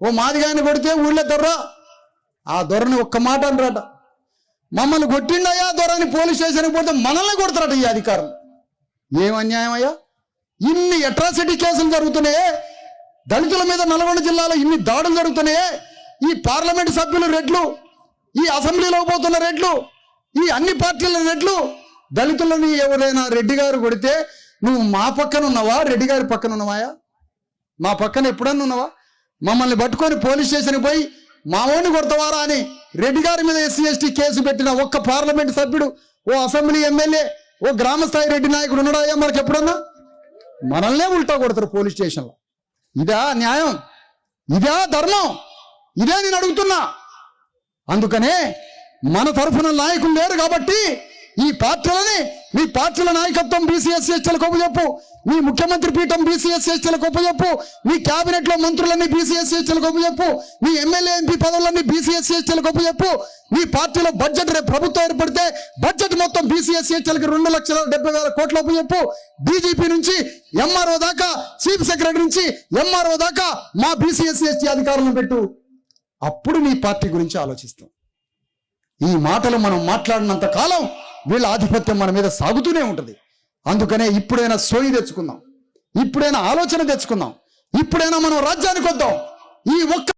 ఓ మాదిగాయని కొడితే ఊళ్ళో దొర్ర, ఆ దొరని ఒక్క మాట అనరాట, మమ్మల్ని కొట్టిండయ్యా దొరని పోలీస్ స్టేషన్కి పోతే మనల్ని కొడతారట ఈ అధికారం. ఏం అన్యాయం అయ్యా! ఇన్ని అట్రాసిటీ కేసులు జరుగుతున్నాయే, దళితుల మీద నల్గొండ జిల్లాలో ఇన్ని దాడులు జరుగుతున్నాయే, ఈ పార్లమెంట్ సభ్యులు రెడ్లు, ఈ అసెంబ్లీలో పోతున్న రెడ్లు, ఈ అన్ని పార్టీల రెడ్లు, దళితులని ఎవరైనా రెడ్డి గారు కొడితే నువ్వు మా పక్కన ఉన్నావా, రెడ్డి గారి పక్కన ఉన్నావాయా? మా పక్కన ఎప్పుడన్నా ఉన్నావా? మమ్మల్ని పట్టుకొని పోలీస్ స్టేషన్కి పోయి మా ఓడిని కొడతావారా అని రెడ్డి గారి మీద ఎస్సీ ఎస్టీ కేసు పెట్టిన ఒక్క పార్లమెంట్ సభ్యుడు, ఓ అసెంబ్లీ ఎమ్మెల్యే, ఓ గ్రామ స్థాయి రెడ్డి నాయకుడు ఉన్నాడా మనకి ఎప్పుడన్నా? మనల్నే ఉల్టా కొడతారు పోలీస్ స్టేషన్లో. ఇదా న్యాయం? ఇదా ధర్మం? ఇదే నేను అడుగుతున్నా. అందుకనే మన తరఫున నాయకులు లేరు కాబట్టి ఈ పార్టీలని, మీ పార్టీల నాయకత్వం బీసీ ఎస్సీ ఎస్టీలకు ఒప్పచెప్పు, మీ ముఖ్యమంత్రి పీఠం బీసీ ఎస్సీ ఎస్టీలకు ఒప్పచెప్పు, మీ క్యాబినెట్ లో మంత్రులన్నీ బీసీ ఎస్సీ ఎస్టీలకు ఒప్పచెప్పు, మీ ఎమ్మెల్యే ఎంపీ పదవులన్నీ బీసీ ఎస్సీ ఎస్టీలకు ఒప్పచెప్పు, మీ పార్టీలో బడ్జెట్ రేపు ప్రభుత్వం ఏర్పడితే బడ్జెట్ మొత్తం బీసీ ఎస్సీ ఎస్టీలకు 2,70,000 కోట్ల ఒప్పచెప్పు. డీజీపీ నుంచి ఎంఆర్ఓ దాకా, చీఫ్ సెక్రటరీ నుంచి ఎంఆర్ఓ దాకా మా బీసీ ఎస్సీ ఎస్టీ అధికారులను పెట్టు. అప్పుడు నీ పార్టీ గురించి ఆలోచిస్తాం. ఈ మాటలు మనం మాట్లాడినంత కాలం వీళ్ళ ఆధిపత్యం మన మీద సాగుతూనే ఉంటుంది. అందుకనే ఇప్పుడైనా సోయి తెచ్చుకుందాం, ఇప్పుడైనా ఆలోచన తెచ్చుకుందాం, ఇప్పుడైనా మనం రాజ్యానికి వద్దాం. ఈ ఒక్క